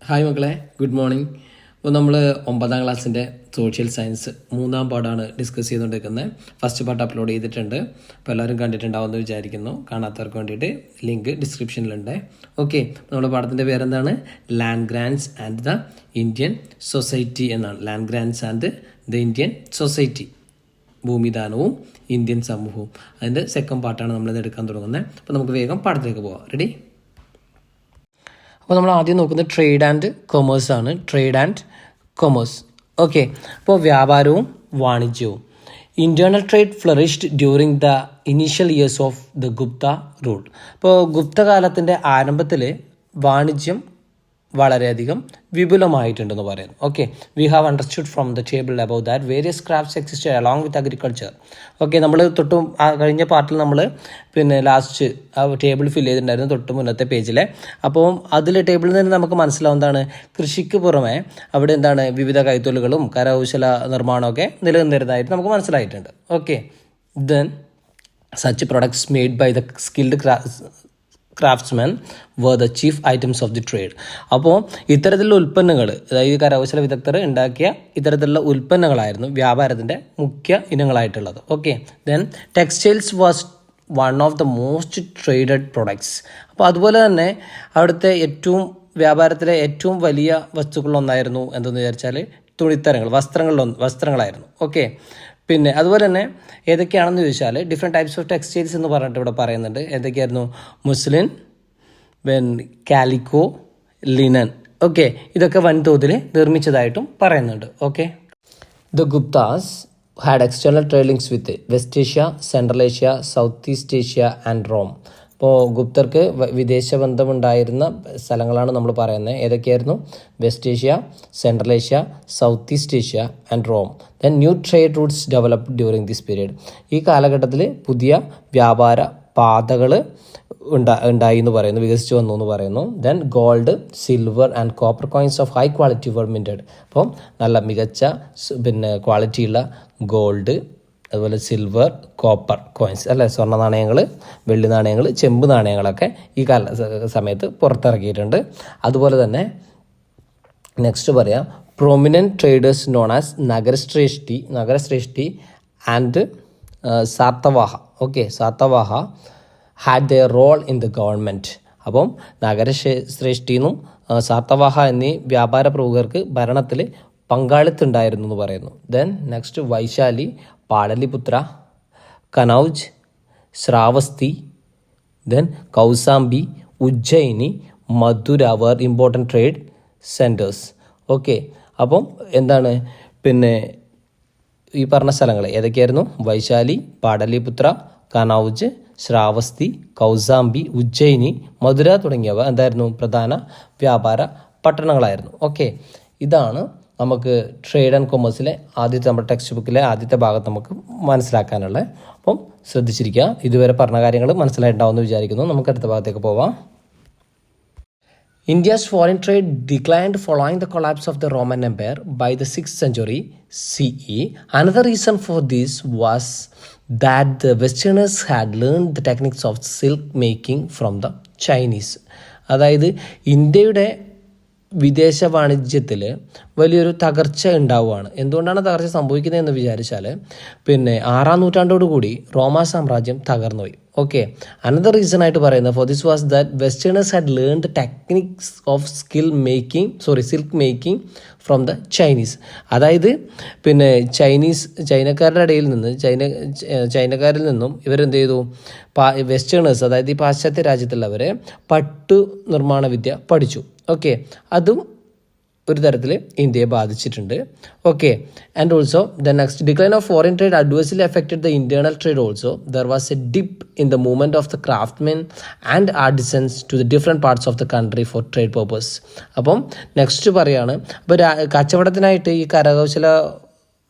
Hi മക്കളെ, good morning. അപ്പോൾ നമ്മൾ 9ാം ക്ലാസ്സിൻ്റെ സോഷ്യൽ സയൻസ് 3ാം പാർട്ടാണ് ഡിസ്കസ് ചെയ്തുകൊണ്ടിരിക്കുന്നത്. ഫസ്റ്റ് പാർട്ട് അപ്ലോഡ് ചെയ്തിട്ടുണ്ട്. അപ്പോൾ എല്ലാവരും കണ്ടിട്ടുണ്ടാവുമെന്ന് വിചാരിക്കുന്നു. കാണാത്തവർക്ക് വേണ്ടിയിട്ട് ലിങ്ക് ഡിസ്ക്രിപ്ഷനിലുണ്ട്. ഓക്കെ, നമ്മുടെ പാഠത്തിൻ്റെ പേരെന്താണ്? Land grants and the Indian society എന്നാണ്. Land grants and the Indian society, ഭൂമിദാനവും ഇന്ത്യൻ സമൂഹവും. അതിൻ്റെ സെക്കൻഡ് പാർട്ടാണ് നമ്മളിത് എടുക്കാൻ തുടങ്ങുന്നത്. അപ്പോൾ നമുക്ക് വേഗം പാഠത്തിലേക്ക് പോകാം. റെഡി? അപ്പോൾ നമ്മൾ ആദ്യം നോക്കുന്നത് ട്രേഡ് ആൻഡ് കൊമേഴ്സ് ആണ്. Trade and commerce. ഓക്കെ, അപ്പോൾ വ്യാപാരവും വാണിജ്യവും. Internal trade flourished during the initial years of the Gupta rule. അപ്പോൾ ഗുപ്ത കാലത്തിൻ്റെ ആരംഭത്തിൽ വാണിജ്യം വളരെയധികം വിപുലമായിട്ടുണ്ടെന്ന് പറയുന്നു. Okay, we have understood from the table about that various crafts exist along with agriculture. ഓക്കെ, നമ്മൾ കഴിഞ്ഞ പാർട്ടിൽ നമ്മൾ ലാസ്റ്റ് ആ ടേബിൾ ഫില്ല് ചെയ്തിട്ടുണ്ടായിരുന്നു തൊട്ട് മുന്നത്തെ പേജിലെ. അപ്പോൾ അതിൽ ടേബിളിൽ നിന്ന് നമുക്ക് മനസ്സിലാവുന്നതാണ്, കൃഷിക്ക് പുറമെ അവിടെ എന്താണ് വിവിധ കൈത്തൊഴിലുകളും കരകൗശല നിർമ്മാണമൊക്കെ നിലനിന്നിരുന്നതായിട്ട് നമുക്ക് മനസ്സിലായിട്ടുണ്ട്. Okay, then such products made by the skilled craftsmen were the chief items of the trade. അപ്പോൾ ഇത്തരത്തിലുള്ള ഉൽപ്പന്നങ്ങൾ, അതായത് കരകൗശല വിദഗ്ധർ ഉണ്ടാക്കിയ ഇത്തരത്തിലുള്ള ഉൽപ്പന്നങ്ങളായിരുന്നു വ്യാപാരത്തിൻ്റെ മുഖ്യ ഇനങ്ങളായിട്ടുള്ളത്. Okay, then textiles was one of the most traded products. അപ്പോൾ അതുപോലെ തന്നെ അവിടുത്തെ വ്യാപാരത്തിലെ ഏറ്റവും വലിയ വസ്തുക്കളൊന്നായിരുന്നു എന്തെന്ന് വിചാരിച്ചാൽ തുണിത്തരങ്ങൾ, വസ്ത്രങ്ങളായിരുന്നു. ഓക്കെ, പിന്നെ അതുപോലെ തന്നെ ഏതൊക്കെയാണെന്ന് ചോദിച്ചാൽ ഡിഫറെൻറ്റ് ടൈപ്സ് ഓഫ് ടെക്സ്റ്റൈൽസ് എന്ന് പറഞ്ഞിട്ട് ഇവിടെ പറയുന്നുണ്ട്. ഏതൊക്കെയായിരുന്നു? Muslin, calico, linen. ഓക്കെ, ഇതൊക്കെ വൻതോതിൽ നിർമ്മിച്ചതായിട്ടും പറയുന്നുണ്ട്. Okay, the Guptas had external trade links with West Asia, Central Asia, South East Asia and Rome. അപ്പോൾ ഗുപ്തർക്ക് വിദേശ ബന്ധമുണ്ടായിരുന്ന സ്ഥലങ്ങളാണ് നമ്മൾ പറയുന്നത്. ഏതൊക്കെയായിരുന്നു? West Asia, Central Asia, South East Asia and Rome. Then new trade routes developed during this period. ഈ കാലഘട്ടത്തിൽ പുതിയ വ്യാപാര പാതകൾ ഉണ്ടായി എന്ന് പറയുന്നു, വികസിച്ചു വന്നു എന്ന് പറയുന്നു. Then gold, silver and copper coins of high quality were minted. അപ്പം നല്ല മികച്ച ക്വാളിറ്റിയുള്ള ഗോൾഡ്, അതുപോലെ സിൽവർ, കോപ്പർ കോയിൻസ് അല്ലെ, സ്വർണ്ണ നാണയങ്ങൾ, വെള്ളി നാണയങ്ങൾ, ചെമ്പ് നാണയങ്ങളൊക്കെ ഈ സമയത്ത് പുറത്തിറക്കിയിട്ടുണ്ട്. അതുപോലെ തന്നെ നെക്സ്റ്റ് പറയാം, prominent traders known as Nagarashreshthi and Satavaha. Okay, Satavaha had their role in the government. അപ്പം നഗരശ്രേഷ്ഠിന്നും സാത്തവാഹ എന്നീ വ്യാപാര പ്രമുഖർക്ക് ഭരണത്തിൽ പങ്കാളിത്തം ഉണ്ടായിരുന്നു എന്ന് പറയുന്നു. Then next Vaishali, Pataliputra, Kannauj, Shravasti, then Kausambi, Ujjaini, Mathura were important trade centres. Okay, അപ്പം എന്താണ് ഈ പറഞ്ഞ സ്ഥലങ്ങൾ ഏതൊക്കെയായിരുന്നു? വൈശാലി, പാടലിപുത്ര, കനൗജ്, ശ്രാവസ്തി, കൗസാംബി, ഉജ്ജയിനി, മധുര തുടങ്ങിയവ എന്തായിരുന്നു? പ്രധാന വ്യാപാര പട്ടണങ്ങളായിരുന്നു. ഓക്കെ, ഇതാണ് നമുക്ക് ട്രേഡ് ആൻഡ് കൊമേഴ്സിലെ നമ്മുടെ ടെക്സ്റ്റ് ബുക്കിലെ ആദ്യത്തെ ഭാഗത്ത് നമുക്ക് മനസ്സിലാക്കാനുള്ളത്. അപ്പം ശ്രദ്ധിച്ചിരിക്കുക. ഇതുവരെ പറഞ്ഞ കാര്യങ്ങൾ മനസ്സിലായിട്ടുണ്ടാവുമെന്ന് വിചാരിക്കുന്നു. നമുക്ക് അടുത്ത ഭാഗത്തേക്ക് പോവാം. India's foreign trade declined following the collapse of the Roman Empire by the 6th century CE. Another reason for this was that the Westerners had learned the techniques of silk making from the Chinese. അതായത് ഇന്ത്യയുടെ വിദേശ വാണിജ്യത്തിൽ വലിയൊരു തകർച്ച ഉണ്ടാവുകയാണ്. എന്തുകൊണ്ടാണ് തകർച്ച സംഭവിക്കുന്നത് എന്ന് വിചാരിച്ചാൽ 6ാം നൂറ്റാണ്ടോടുകൂടി റോമാ സാമ്രാജ്യം തകർന്നുപോയി. ഓക്കെ, അനദർ റീസൺ ആയിട്ട് പറയുന്നത് for this was that westerners had learn the techniques of silk making from the Chinese. അതായത് ചൈനക്കാരിൽ നിന്നും ഇവരെന്ത് ചെയ്തു? വെസ്റ്റേണേഴ്സ്, അതായത് ഈ പാശ്ചാത്യ രാജ്യത്തുള്ളവരെ പട്ടു നിർമ്മാണ വിദ്യ പഠിച്ചു. ഓക്കെ, അതും ഒരു തരത്തിൽ ഇന്ത്യയെ ബാധിച്ചിട്ടുണ്ട്. Okay, and also the next decline of foreign trade adversely affected the internal trade also. There was a dip in the movement of the craftsmen and artisans to the different parts of the country for trade purpose. അപ്പം next പറയാണ്, അപ്പോൾ കച്ചവടത്തിനായിട്ട് ഈ കരകൗശല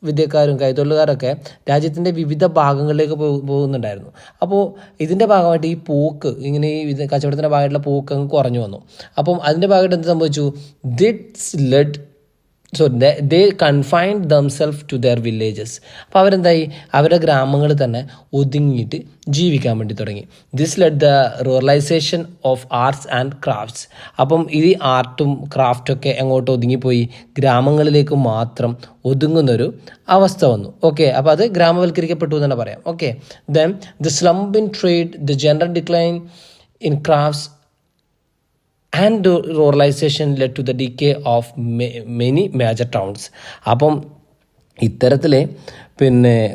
വിദ്യക്കാരും കൈത്തൊഴിലുകാരൊക്കെ രാജ്യത്തിൻ്റെ വിവിധ ഭാഗങ്ങളിലേക്ക് പോകുന്നുണ്ടായിരുന്നു. അപ്പോൾ ഇതിൻ്റെ ഭാഗമായിട്ട് ഈ പോക്ക്, ഇങ്ങനെ ഈ കച്ചവടത്തിൻ്റെ ഭാഗമായിട്ടുള്ള പോക്ക് അങ്ങ് കുറഞ്ഞു വന്നു. അപ്പം അതിൻ്റെ ഭാഗമായിട്ട് എന്ത് സംഭവിച്ചു? This led so they confined themselves to their villages. അപ്പോൾ അവരെന്തായി, അവരുടെ ഗ്രാമങ്ങളിൽ തന്നെ ഒതുങ്ങിയിട്ട് ജീവിക്കാൻ വേണ്ടി തുടങ്ങി. This led the ruralisation of arts and crafts. അപ്പം ഈ ആർട്ടും ക്രാഫ്റ്റൊക്കെ എങ്ങോട്ട് ഒതുങ്ങിപ്പോയി, ഗ്രാമങ്ങളിലേക്ക് മാത്രം ഒതുങ്ങുന്നൊരു അവസ്ഥ വന്നു. ഓക്കെ, അപ്പോൾ അത് ഗ്രാമവൽക്കരിക്കപ്പെട്ടു എന്ന് തന്നെ പറയാം. Okay, then the slump in trade, the general decline in crafts and ruralisation led to the decay of many major towns. അപ്പം ഇത്തരത്തിൽ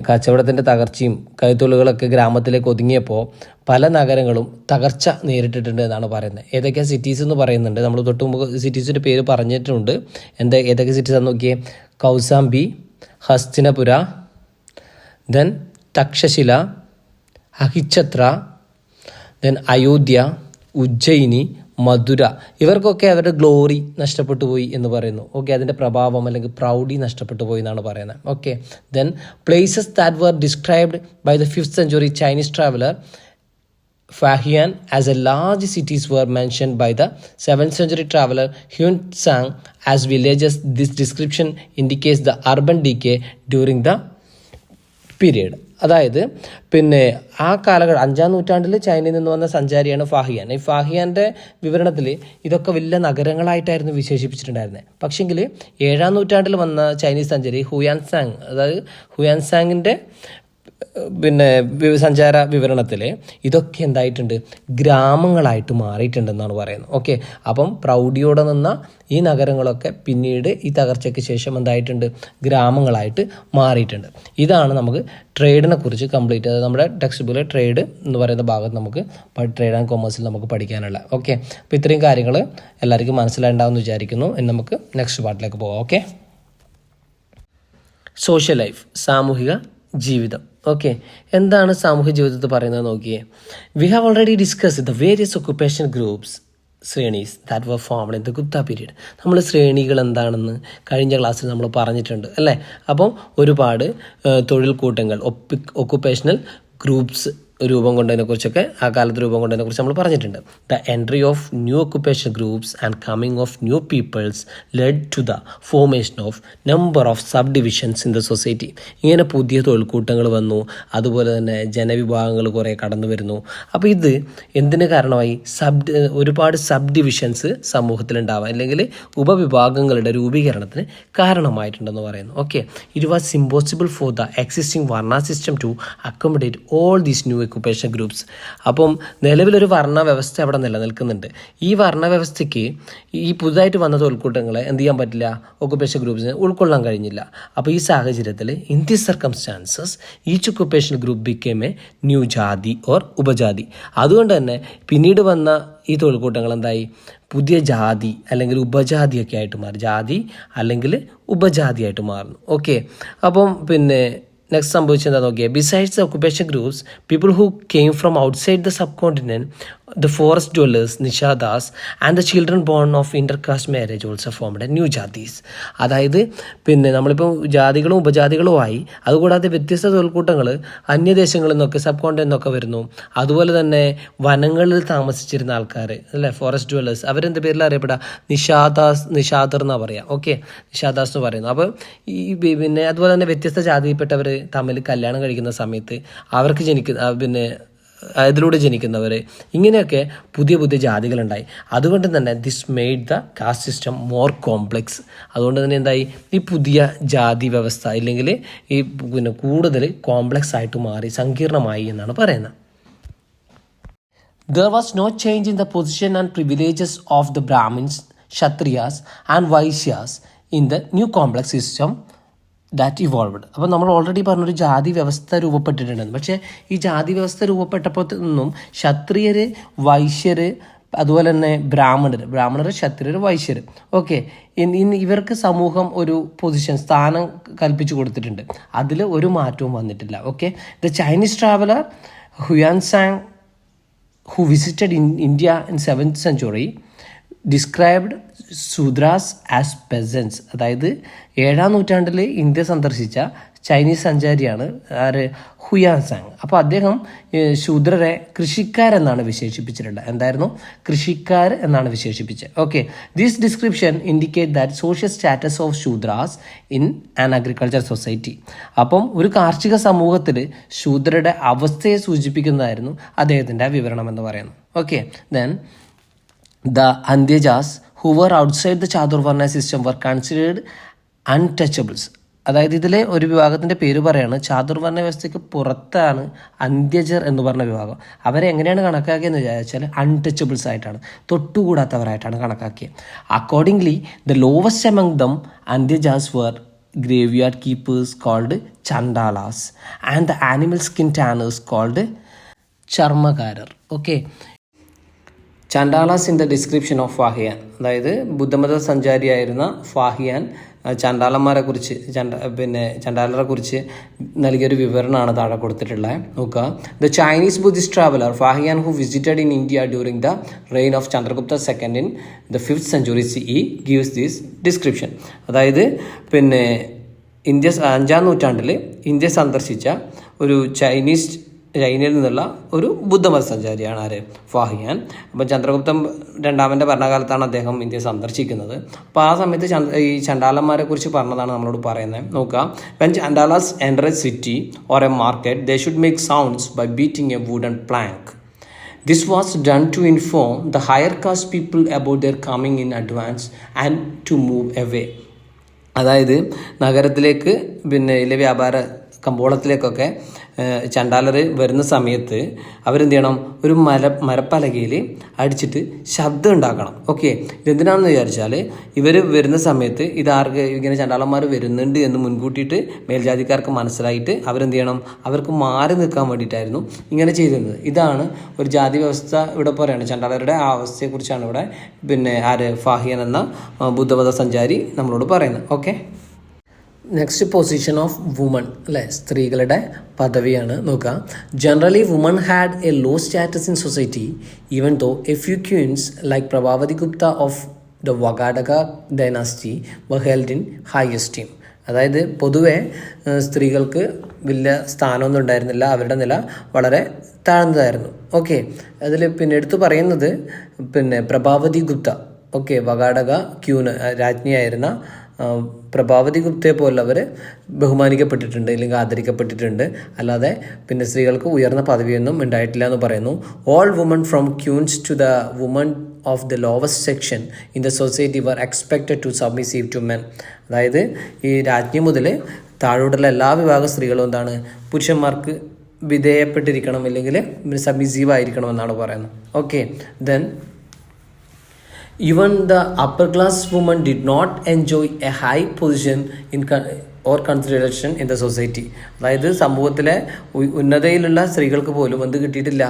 കച്ചവടത്തിൻ്റെ തകർച്ചയും കൈത്തൊഴിലുകളൊക്കെ ഗ്രാമത്തിലേക്ക് ഒതുങ്ങിയപ്പോൾ പല നഗരങ്ങളും തകർച്ച നേരിട്ടിട്ടുണ്ട് എന്നാണ് പറയുന്നത്. ഏതൊക്കെ സിറ്റീസ് എന്ന് പറയുന്നുണ്ട്, നമ്മൾ തൊട്ട് മുമ്പ് സിറ്റീസിൻ്റെ പേര് പറഞ്ഞിട്ടുണ്ട്. ഏതൊക്കെ സിറ്റീസ് ആണെന്ന് നോക്കിയേ, കൗസാംബി, ഹസ്തിനപുര, ദെൻ തക്ഷശില, അഹിച്ഛത്ര, ദെൻ അയോധ്യ, ഉജ്ജയിനി, മധുര. ഇവർക്കൊക്കെ അവരുടെ ഗ്ലോറി നഷ്ടപ്പെട്ടു പോയി എന്ന് പറയുന്നു. ഓക്കെ, അതിൻ്റെ പ്രഭാവം അല്ലെങ്കിൽ പ്രൗഢി നഷ്ടപ്പെട്ടു പോയി എന്നാണ് പറയുന്നത്. Okay, then places that were described by the 5th century Chinese traveler Fahian as a large cities were mentioned by the 7th century traveler Huan Tsang as villages. This description indicates the urban decay during the period. അതായത് ആ കാലഘട്ടം 5ാം നൂറ്റാണ്ടിൽ ചൈനയിൽ നിന്ന് വന്ന സഞ്ചാരിയാണ് ഫാഹിയാൻ. ഈ ഫാഹിയാൻ്റെ വിവരണത്തിൽ ഇതൊക്കെ വലിയ നഗരങ്ങളായിട്ടായിരുന്നു വിശേഷിപ്പിച്ചിട്ടുണ്ടായിരുന്നത്. പക്ഷെങ്കിൽ 7ാം നൂറ്റാണ്ടിൽ വന്ന ചൈനീസ് സഞ്ചാരി ഹുയാൻസാങ്, അതായത് ഹുയാൻസാങ്ങിൻ്റെ സഞ്ചാര വിവരണത്തിൽ ഇതൊക്കെ എന്തായിട്ടുണ്ട്, ഗ്രാമങ്ങളായിട്ട് മാറിയിട്ടുണ്ടെന്നാണ് പറയുന്നത്. ഓക്കെ, അപ്പം പ്രൗഢിയോടെ നിന്ന ഈ നഗരങ്ങളൊക്കെ പിന്നീട് ഈ തകർച്ചയ്ക്ക് ശേഷം എന്തായിട്ടുണ്ട്, ഗ്രാമങ്ങളായിട്ട് മാറിയിട്ടുണ്ട്. ഇതാണ് നമുക്ക് ട്രേഡിനെ കുറിച്ച് കംപ്ലീറ്റ്, അതായത് നമ്മുടെ ടെക്സ്റ്റ് ബുക്കിലെ ട്രേഡ് എന്ന് പറയുന്ന ഭാഗത്ത് നമുക്ക് ട്രേഡ് ആൻഡ് കൊമേഴ്സിൽ നമുക്ക് പഠിക്കാനുള്ള. ഓക്കെ, അപ്പോൾ ഇത്രയും കാര്യങ്ങൾ എല്ലാവർക്കും മനസ്സിലായിട്ടുണ്ടാവുമെന്ന് വിചാരിക്കുന്നു. ഇനി നമുക്ക് നെക്സ്റ്റ് പാർട്ടിലേക്ക് പോകാം. ഓക്കെ, സോഷ്യൽ ലൈഫ്, സാമൂഹിക ജീവിതം. ഓക്കെ, എന്താണ് സാമൂഹ്യ ജീവിതത്തിൽ പറയുന്നത് നോക്കിയേ. We have already discuss the various occupation groups shrenis that were formed in the Gupta period. നമ്മൾ ശ്രേണികൾ എന്താണെന്ന് കഴിഞ്ഞ ക്ലാസ്സിൽ നമ്മൾ പറഞ്ഞിട്ടുണ്ട് അല്ലേ. അപ്പം ഒരുപാട് തൊഴിൽ കൂട്ടങ്ങൾ, ഒക്കുപ്പേഷണൽ ഗ്രൂപ്പ്സ് രൂപം കൊണ്ടതിനെക്കുറിച്ചൊക്കെ, ആ കാലത്ത് രൂപം കൊണ്ടതിനെക്കുറിച്ച് നമ്മൾ പറഞ്ഞിട്ടുണ്ട്. The entry of new occupation groups and coming of new peoples led to the formation of number of sub divisions in the society. ഇങ്ങനെ പുതിയ തൊഴിൽക്കൂട്ടങ്ങൾ വന്നു, അതുപോലെ തന്നെ ജനവിഭാഗങ്ങൾ കുറേ കടന്നു വരുന്നു. അപ്പോൾ ഇത് എന്തിന് കാരണമായി, ഒരുപാട് സബ് ഡിവിഷൻസ് സമൂഹത്തിലുണ്ടാവാം, അല്ലെങ്കിൽ ഉപവിഭാഗങ്ങളുടെ രൂപീകരണത്തിന് കാരണമായിട്ടുണ്ടെന്ന് പറയുന്നു. Okay, it was impossible for the existing varna system to accommodate all these new occupation groups. അപ്പം നിലവിലൊരു വർണ്ണ വ്യവസ്ഥ അവിടെ നിലനിൽക്കുന്നുണ്ട്. ഈ വർണ്ണ വ്യവസ്ഥയ്ക്ക് ഈ പുതുതായിട്ട് വന്ന തൊഴിൽക്കൂട്ടങ്ങളെ എന്ത് ചെയ്യാൻ പറ്റില്ല, ഒക്കുപ്പേഷൻ ഗ്രൂപ്പ്സിനെ ഉൾക്കൊള്ളാൻ കഴിഞ്ഞില്ല. അപ്പോൾ ഈ സാഹചര്യത്തിൽ in these circumstances each occupation group became A new ജാതി ഓർ ഉപജാതി. അതുകൊണ്ട് തന്നെ പിന്നീട് വന്ന ഈ തൊഴിൽക്കൂട്ടങ്ങൾ എന്തായി, പുതിയ ജാതി അല്ലെങ്കിൽ ഉപജാതിയൊക്കെ ആയിട്ട് മാറി. ജാതി അല്ലെങ്കിൽ ഉപജാതിയായിട്ട് മാറുന്നു. ഓക്കെ, അപ്പം നെക്സ്റ്റ് സംഭവിച്ചെന്താ നോക്കിയേ. Besides the occupation groups, people who came from outside the sub continent, the forest dwellers, Nishadas and the children bone of intercaste marriage also formed new jatis. അതായത് നമ്മളിപ്പോൾ ജാതികളും ഉപജാതികളുമായി, അതുകൂടാതെ വ്യത്യസ്ത തൊഴിൽക്കൂട്ടങ്ങൾ അന്യദേശങ്ങളിൽ നിന്നൊക്കെ സബ് കോണ്ടിനെൻ്റിൽ നിന്നൊക്കെ വരുന്നു. അതുപോലെ തന്നെ വനങ്ങളിൽ താമസിച്ചിരുന്ന ആൾക്കാർ അല്ലേ, ഫോറസ്റ്റ് ഡ്വല്ലേഴ്സ്, അവരെന്ത് പേരിൽ അറിയപ്പെടുക, നിഷാദർ എന്നാണ് പറയുക. ഓക്കെ, നിഷാദാസ് എന്ന് പറയുന്നു. അപ്പോൾ ഈ അതുപോലെ തന്നെ വ്യത്യസ്ത ജാതിയിൽപ്പെട്ടവർ തമ്മിൽ കല്യാണം കഴിക്കുന്ന സമയത്ത് അവർക്ക് അതിലൂടെ ജനിക്കുന്നവർ, ഇങ്ങനെയൊക്കെ പുതിയ പുതിയ ജാതികളുണ്ടായി. അതുകൊണ്ട് തന്നെ this made the caste system more complex. അതുകൊണ്ട് തന്നെ എന്തായി, ഈ പുതിയ ജാതി വ്യവസ്ഥ ഇല്ലെങ്കിൽ ഈ കൂടുതൽ കോംപ്ലെക്സ് ആയിട്ട് മാറി, സങ്കീർണമായി എന്നാണ് പറയുന്നത്. There was no change in the position and privileges of the Brahmins, Kshatriyas and Vaishyas in the new complex system that evolved. അപ്പോൾ നമ്മൾ ഓൾറെഡി പറഞ്ഞൊരു ജാതി വ്യവസ്ഥ രൂപപ്പെട്ടിട്ടുണ്ടെന്ന്. പക്ഷേ ഈ ജാതി വ്യവസ്ഥ രൂപപ്പെട്ടപ്പോൾ നിന്നും ക്ഷത്രിയർ, വൈശ്യർ, അതുപോലെ തന്നെ ബ്രാഹ്മണർ, ക്ഷത്രിയർ, വൈശ്യർ, ഓക്കെ, ഇവർക്ക് സമൂഹം ഒരു സ്ഥാനം കൽപ്പിച്ചു കൊടുത്തിട്ടുണ്ട്. അതിൽ ഒരു മാറ്റവും വന്നിട്ടില്ല. Okay, the Chinese traveller Hiuen Tsang who visited in India in 7th century described Shudras as peasants. അതായത് 7ാം നൂറ്റാണ്ടിൽ ഇന്ത്യ സന്ദർശിച്ച ചൈനീസ് സഞ്ചാരിയാണ് ആര്, ഹുയാൻസാങ്. അപ്പോൾ അദ്ദേഹം ശൂദ്രരെ കൃഷിക്കാരെന്നാണ് വിശേഷിപ്പിച്ചിട്ടുള്ളത്. എന്തായിരുന്നു? കൃഷിക്കാർ എന്നാണ് വിശേഷിപ്പിച്ചത്. Okay, this description indicate that social status of Shudras in an agriculture society. അപ്പം ഒരു കാർഷിക സമൂഹത്തിൽ ശൂദ്രരുടെ അവസ്ഥയെ സൂചിപ്പിക്കുന്നതായിരുന്നു അദ്ദേഹത്തിൻ്റെ വിവരണം എന്ന് പറയുന്നു. Okay, then the Andhyajas who were outside the Chaturvarna system were considered untouchables. അതായത് ഇതിലെ ഒരു വിഭാഗത്തിൻ്റെ പേര് പറയാണ്, ചാതുർവർണ്ണ വ്യവസ്ഥയ്ക്ക് പുറത്താണ് അന്ത്യജർ എന്ന് പറഞ്ഞ വിഭാഗം. അവരെ എങ്ങനെയാണ് കണക്കാക്കിയെന്ന് വിചാരിച്ചാൽ അൺടച്ചബിൾസ് ആയിട്ടാണ്, തൊട്ടുകൂടാത്തവരായിട്ടാണ് കണക്കാക്കിയത്. Accordingly the lowest among them Antyajas were graveyard keepers called chandalas and the animal skin tanners called ചർമ്മകാരർ. Okay, Chandalas in the description of Fahien. അതായത് ബുദ്ധമത സഞ്ചാരിയായിരുന്ന ഫാഹിയാൻ ചണ്ടാലന്മാരെ കുറിച്ച് ചണ്ടാലരെ കുറിച്ച് നൽകിയൊരു വിവരണമാണ് താഴെ കൊടുത്തിട്ടുള്ളത്. നോക്കുക, the Chinese Buddhist traveller Fahien who visited in India during the reign of Chandragupta second in the 5th century CE gives this description. അതായത് ഇന്ത്യ 5ാം നൂറ്റാണ്ടിൽ ഇന്ത്യ സന്ദർശിച്ച ഒരു ചൈനയിൽ നിന്നുള്ള ഒരു ബുദ്ധമത സഞ്ചാരിയാണ് ആര്, ഫാഹിയാൻ. അപ്പം ചന്ദ്രഗുപ്തൻ രണ്ടാമൻ്റെ ഭരണകാലത്താണ് അദ്ദേഹം ഇന്ത്യ സന്ദർശിക്കുന്നത്. അപ്പോൾ ആ സമയത്ത് ഈ ചണ്ടാലന്മാരെ കുറിച്ച് പറഞ്ഞതാണ് നമ്മളോട് പറയുന്നത്. നോക്കുക, when Chandalas enter a city or a market they should make sounds by beating a wooden plank. This was done to inform the higher caste people about their coming in advance and to move away. അതായത് നഗരത്തിലേക്ക് ഇല്ല വ്യാപാര കമ്പോളത്തിലേക്കൊക്കെ ചണ്ടാലർ വരുന്ന സമയത്ത് അവരെന്ത് ചെയ്യണം, ഒരു മരപ്പലകയിൽ അടിച്ചിട്ട് ശബ്ദം ഉണ്ടാക്കണം. ഓക്കെ, ഇതെന്തിനാണെന്ന് വിചാരിച്ചാൽ ഇവർ വരുന്ന സമയത്ത് ഇതാർക്ക് ഇങ്ങനെ ചണ്ടാളന്മാർ വരുന്നുണ്ട് എന്ന് മുൻകൂട്ടിയിട്ട് മേൽജാതിക്കാർക്ക് മനസ്സിലായിട്ട് അവരെന്ത് ചെയ്യണം, അവർക്ക് മാറി നിൽക്കാൻ വേണ്ടിയിട്ടായിരുന്നു ഇങ്ങനെ ചെയ്തിരുന്നത്. ഇതാണ് ഒരു ജാതി വ്യവസ്ഥ ഇവിടെ പറയുന്നത്. ചണ്ടാലരുടെ ആ അവസ്ഥയെക്കുറിച്ചാണ് ഇവിടെ ആര്, ഫാഹിയൻ എന്ന ബുദ്ധമത സഞ്ചാരി നമ്മളോട് പറയുന്നത്. Okay, next position of woman, അല്ലേ, സ്ത്രീകളുടെ പദവിയാണ്. നോക്കുക, generally woman had a low status in society even though a few queens like Prabhavati Gupta of the Vakataka dynasty were held in high esteem. അതായത് പൊതുവെ സ്ത്രീകൾക്ക് വലിയ സ്ഥാനമൊന്നും ഉണ്ടായിരുന്നില്ല, അവരുടെ നില വളരെ താഴ്ന്നതായിരുന്നു. ഓക്കെ, അതിൽ എടുത്തു പറയുന്നത് പ്രഭാവതി ഗുപ്ത, ഓക്കെ, വഗാഡക ക്യൂന് രാജ്ഞിയായിരുന്ന പ്രഭാവതി ഗുപ്തയെ പോലുള്ളവർ ബഹുമാനിക്കപ്പെട്ടിട്ടുണ്ട്, അല്ലെങ്കിൽ ആദരിക്കപ്പെട്ടിട്ടുണ്ട്. അല്ലാതെ സ്ത്രീകൾക്ക് ഉയർന്ന പദവിയൊന്നും ഉണ്ടായിട്ടില്ല എന്ന് പറയുന്നു. All women from queens to the women of the lowest section in the society were expected to submissive to men. അതായത് ഈ രാജ്ഞി മുതൽ താഴോട്ടുള്ള എല്ലാ വിഭാഗം സ്ത്രീകളും എന്താണ്, പുരുഷന്മാർക്ക് വിധേയപ്പെട്ടിരിക്കണം, അല്ലെങ്കിൽ സബ്മിസീവ് ആയിരിക്കണം എന്നാണ് പറയുന്നത്. Okay, then even the upper class women did not enjoy a high position or consideration in the society. അതായത് സമൂഹത്തിലെ ഉന്നതയിലുള്ള സ്ത്രീകൾക്ക് പോലും എന്ത് കിട്ടിയിട്ടില്ല,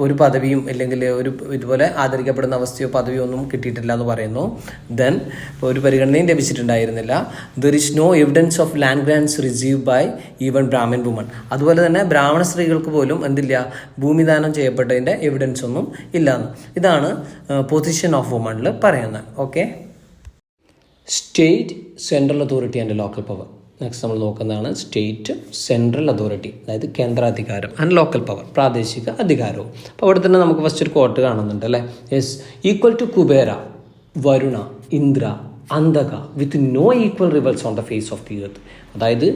ഒരു പദവിയും അല്ലെങ്കിൽ ഒരു ഇതുപോലെ ആദരിക്കപ്പെടുന്ന അവസ്ഥയോ പദവിയോ ഒന്നും കിട്ടിയിട്ടില്ല എന്ന് പറയുന്നു. ദെൻ ഒരു പരിഗണനയും ലഭിച്ചിട്ടുണ്ടായിരുന്നില്ല. There is no evidence of land grants receive by even Brahman woman. അതുപോലെ തന്നെ ബ്രാഹ്മണ സ്ത്രീകൾക്ക് പോലും എന്തില്ല, ഭൂമിദാനം ചെയ്യപ്പെട്ടതിൻ്റെ എവിഡൻസ് ഒന്നും ഇല്ലാന്ന്. ഇതാണ് പൊസിഷൻ ഓഫ് വുമണിൽ പറയുന്നത്. Okay, state, central authority and local power. Next നമ്മൾ നോക്കുന്നതാണ് സ്റ്റേറ്റ്, സെൻട്രൽ അതോറിറ്റി, അതായത് കേന്ദ്രാധികാരം, ആൻഡ് ലോക്കൽ പവർ, പ്രാദേശിക അധികാരവും. അപ്പോൾ അവിടെ തന്നെ നമുക്ക് ഫസ്റ്റ് ഒരു കോട്ട് കാണുന്നുണ്ട്, അല്ലേ. Yes, equal to Kubera, Varuna, Indra, Antaka with no equal rivals on the face of the earth. അതായത്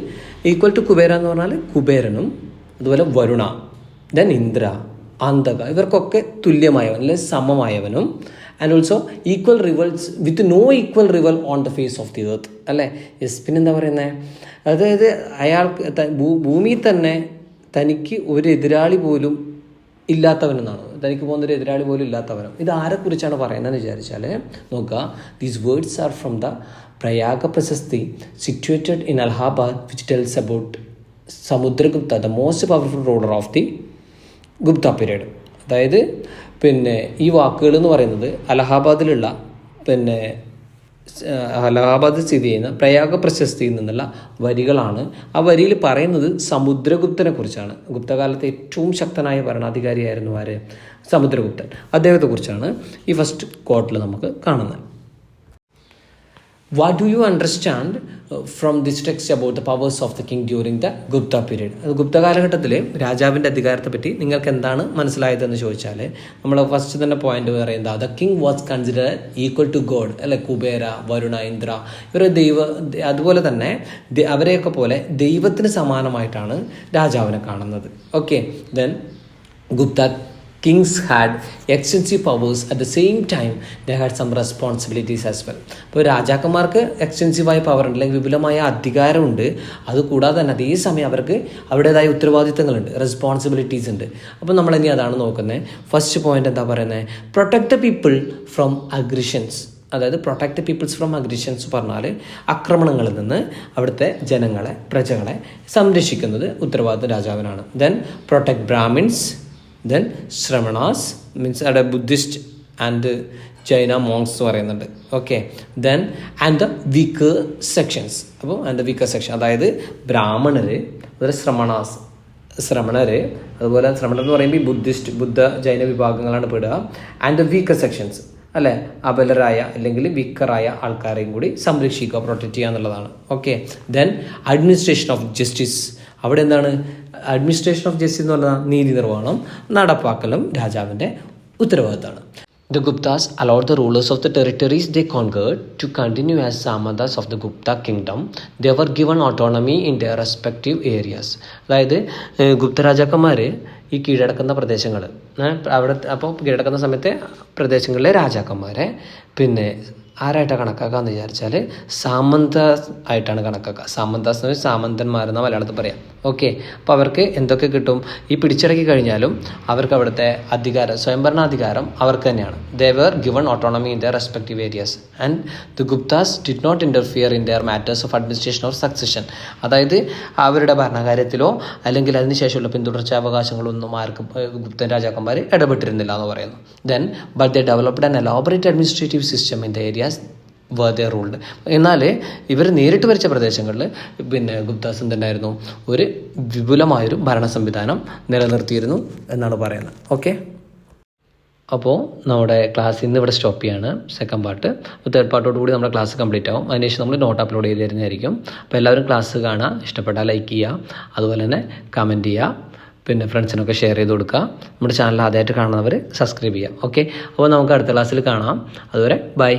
ഈക്വൽ ടു കുബേര എന്ന് പറഞ്ഞാൽ കുബേരനും അതുപോലെ വരുണ, ദെൻ ഇന്ദ്ര, അന്തക, ഇവർക്കൊക്കെ തുല്യമായവൻ അല്ലെങ്കിൽ സമമായവനും, and also equal rivals with no equal rival on the face of the earth, അല്ലേ. യെസ്, പിന്നെന്താ പറയുന്നത്, അതായത് അയാൾക്ക് ഭൂമിയിൽ തന്നെ തനിക്ക് ഒരു എതിരാളി പോലും ഇല്ലാത്തവനെന്നാണ്, തനിക്ക് പോകുന്നൊരു എതിരാളി പോലും ഇല്ലാത്തവനും. ഇത് ആരെക്കുറിച്ചാണ് പറയുന്നതെന്ന് വിചാരിച്ചാൽ നോക്കുക, these words are from the Prayaga Prashasti situated in Allahabad which tells about Samudragupta, the most powerful ruler of the Gupta period. അതായത് ഈ വാക്കുകൾ എന്ന് പറയുന്നത് അലഹാബാദിലുള്ള അലഹാബാദ് സ്ഥിതി ചെയ്യുന്ന പ്രയാഗ പ്രശസ്തിയിൽ നിന്നുള്ള വരികളാണ്. ആ വരിയിൽ പറയുന്നത് സമുദ്രഗുപ്തനെ കുറിച്ചാണ്. ഗുപ്തകാലത്തെ ഏറ്റവും ശക്തനായ ഭരണാധികാരിയായിരുന്നു ആര്, സമുദ്രഗുപ്തൻ. അദ്ദേഹത്തെ കുറിച്ചാണ് ഈ ഫസ്റ്റ് കോട്ടിൽ നമുക്ക് കാണുന്നത്. What do you understand from this text about the powers of the king during the Gupta period? അത് ഗുപ്ത കാലഘട്ടത്തിൽ രാജാവിൻ്റെ അധികാരത്തെ പറ്റി നിങ്ങൾക്ക് എന്താണ് മനസ്സിലായതെന്ന് ചോദിച്ചാൽ നമ്മൾ ഫസ്റ്റ് തന്നെ പോയിന്റ് പറയുന്നത് the king was consider equal to god, അല്ലെ? കുബേര, വരുണ, ഇന്ദ്ര, ഇവർ അതുപോലെ തന്നെ അവരെയൊക്കെ പോലെ ദൈവത്തിന് സമാനമായിട്ടാണ് രാജാവിനെ കാണുന്നത്. Okay, then Gupta kings had extensive powers. At the same time they had some responsibilities as well. അപ്പോൾ രാജാക്കന്മാർക്ക് എക്സ്റ്റെൻസീവായ പവർ ഉണ്ട്, അല്ലെങ്കിൽ വിപുലമായ അധികാരമുണ്ട്. അതുകൂടാതെ തന്നെ അതേസമയം അവർക്ക് അവരുടേതായ ഉത്തരവാദിത്തങ്ങളുണ്ട്, റെസ്പോൺസിബിലിറ്റീസ് ഉണ്ട്. അപ്പോൾ നമ്മൾ ഇനി അതാണ് നോക്കുന്നത്. ഫസ്റ്റ് പോയിന്റ് എന്താ പറയുന്നത്? Protect the people from aggressions. അതായത് പ്രൊട്ടക്ട് പീപ്പിൾസ് ഫ്രം അഗ്രിഷൻസ് പറഞ്ഞാൽ ആക്രമണങ്ങളിൽ നിന്ന് അവിടുത്തെ ജനങ്ങളെ, പ്രജകളെ സംരക്ഷിക്കുന്നത് ഉത്തരവാദിത്വം രാജാവിനാണ്. Then protect Brahmins, then Shramanas means അവിടെ ബുദ്ധിസ്റ്റ് ആൻഡ് ജൈന മോങ്സ് എന്ന് പറയുന്നുണ്ട്. Okay, then and the weaker sections. അപ്പോൾ ആൻഡ് ദ വീക്കർ സെക്ഷൻ അതായത് ബ്രാഹ്മണർ, അതുപോലെ ശ്രമണർ, അതുപോലെ ശ്രമണർ എന്ന് പറയുമ്പോൾ ഈ ബുദ്ധ ജൈന വിഭാഗങ്ങളാണ് പെടുക. ആൻഡ് ദ വീക്കർ സെക്ഷൻസ്, അല്ലെ? അബലരായ അല്ലെങ്കിൽ വീക്കറായ ആൾക്കാരെയും കൂടി സംരക്ഷിക്കുക, പ്രൊട്ടക്റ്റ് ചെയ്യുക എന്നുള്ളതാണ്. Okay, then administration of justice. അവിടെ എന്താണ് അഡ്മിനിസ്ട്രേഷൻ ഓഫ് ജസ്റ്റിസ് എന്ന് പറഞ്ഞാൽ നീതി നിർവഹണം നടപ്പാക്കലും രാജാവിൻ്റെ ഉത്തരവാദിത്തമാണ്. The Guptas allowed the rulers of the territories they conquered to continue as Samantas of the Gupta kingdom. They were given autonomy in their respective areas. അതായത് ഗുപ്ത രാജാക്കന്മാർ ഈ കീഴടക്കുന്ന പ്രദേശങ്ങൾ അവിടെ, അപ്പോൾ കീഴടക്കുന്ന സമയത്തെ പ്രദേശങ്ങളിലെ രാജാക്കന്മാരെ പിന്നെ ആരായിട്ടാണ് കണക്കാക്കുക എന്ന് വിചാരിച്ചാൽ സാമന്താസ് ആയിട്ടാണ് കണക്കാക്കുക. സാമന്താസ് എന്ന് പറഞ്ഞാൽ സാമന്തന്മാരെന്ന മലയാളത്തിൽ പറയാം. ഓക്കെ, അപ്പോൾ അവർക്ക് എന്തൊക്കെ കിട്ടും? ഈ പിടിച്ചടക്കി കഴിഞ്ഞാലും അവർക്ക് അവിടുത്തെ അധികാരം, സ്വയംഭരണാധികാരം അവർക്ക് തന്നെയാണ്. They were given autonomy in their respective areas and the Guptas did not interfere in their matters of administration or succession. അതായത് അവരുടെ ഭരണകാര്യത്തിലോ അല്ലെങ്കിൽ അതിനുശേഷമുള്ള പിന്തുടർച്ചാവകാശങ്ങളൊന്നും ആർക്കും ഗുപ്തൻ രാജാക്കന്മാർ ഇടപെട്ടിരുന്നില്ല എന്ന് പറയുന്നു. Then but they developed an elaborate administrative system in the areas were ruled. എന്നാൽ ഇവർ നേരിട്ട് ഭരിച്ച പ്രദേശങ്ങളിൽ പിന്നെ ഗുപ്താസ് എന്തുണ്ടായിരുന്നു? ഒരു വിപുലമായൊരു ഭരണ സംവിധാനം നിലനിർത്തിയിരുന്നു എന്നാണ് പറയുന്നത്. ഓക്കെ, അപ്പോൾ നമ്മുടെ ക്ലാസ് ഇന്ന് ഇവിടെ സ്റ്റോപ്പ് ചെയ്യാണ്. സെക്കൻഡ് പാർട്ട്, തേർഡ് പാർട്ടോട് കൂടി നമ്മുടെ ക്ലാസ് കംപ്ലീറ്റ് ആവും. അതിനുശേഷം നമ്മൾ നോട്ട് അപ്ലോഡ് ചെയ്ത് തരുന്നതായിരിക്കും. അപ്പോൾ എല്ലാവരും ക്ലാസ് കാണുക, ഇഷ്ടപ്പെട്ടാൽ ലൈക്ക് ചെയ്യുക, അതുപോലെ തന്നെ കമൻറ്റ് ചെയ്യുക, പിന്നെ ഫ്രണ്ട്സിനൊക്കെ ഷെയർ ചെയ്ത് കൊടുക്കുക. നമ്മുടെ ചാനൽ ആദ്യമായിട്ട് കാണുന്നവർ സബ്സ്ക്രൈബ് ചെയ്യുക. ഓക്കെ, അപ്പോൾ നമുക്ക് അടുത്ത ക്ലാസ്സിൽ കാണാം. അതുവരെ ബൈ.